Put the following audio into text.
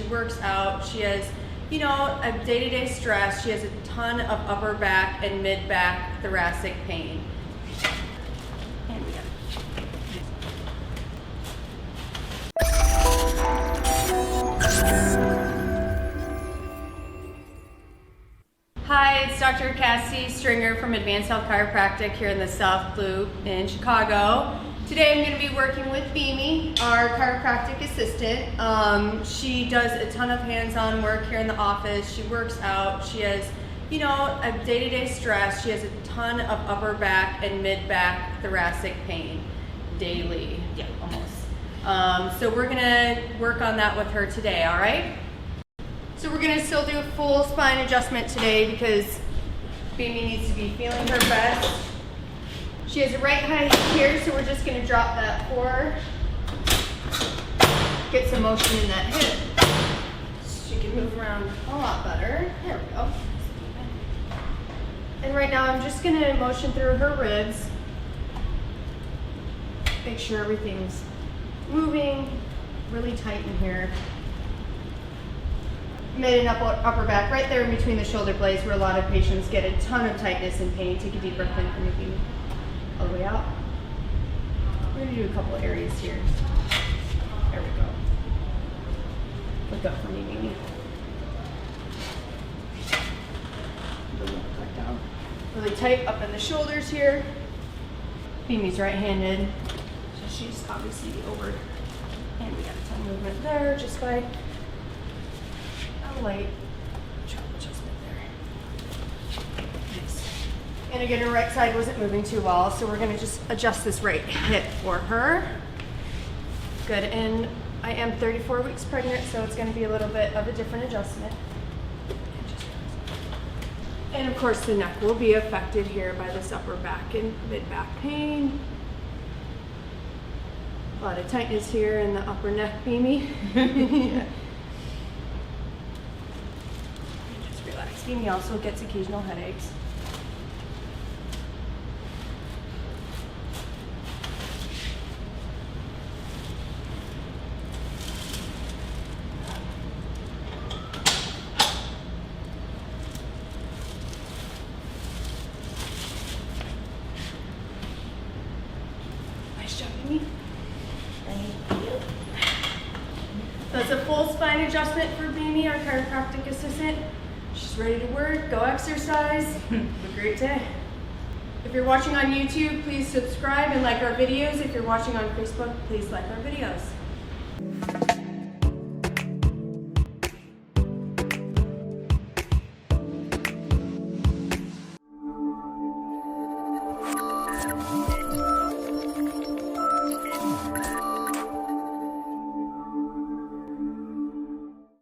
works out. She has, you know, a day-to-day stress. She has a ton of upper back and mid-back thoracic pain. And we go. Hi, it's Dr. Cassie Stringer from Advanced Health Chiropractic here in the South Loop in Chicago. Today I'm going to be working with Bimi, our chiropractic assistant. She does a ton of hands-on work here in the office. She works out. She has, you know, a day-to-day stress. She has a ton of upper back and mid-back thoracic pain daily. Yeah, almost. So we're going to work on that with her today, all right? So we're going to still do a full spine adjustment today because Bimi needs to be feeling her best. She has a right hip here, so we're just going to drop that for her. Get some motion in that hip. She can move around a lot better. There we go. And right now I'm just going to motion through her ribs. Make sure everything's moving really tight in here. Mid and upper back, right there in between the shoulder blades where a lot of patients get a ton of tightness and pain. Take a deep breath in for me, all the way out. We're going to do a couple areas here. There we go. Look up for me, Bimi. Back down. Really tight up in the shoulders here. Bimi's right-handed, so she's obviously over. And we got a ton of movement there just by light adjustment there. Nice. And again, her right side wasn't moving too well, so we're going to just adjust this right hip for her. Good. And I am 34 weeks pregnant, so it's going to be a little bit of a different adjustment. And of course, the neck will be affected here by this upper back and mid back pain. A lot of tightness here in the upper neck, Bimi. Yeah. Bimi also gets occasional headaches. Nice job, Bimi. Thank you. That's a full spine adjustment for Bimi, our chiropractic assistant. She's ready to work, go exercise. Have a great day. If you're watching on YouTube, please subscribe and like our videos. If you're watching on Facebook, please like our videos.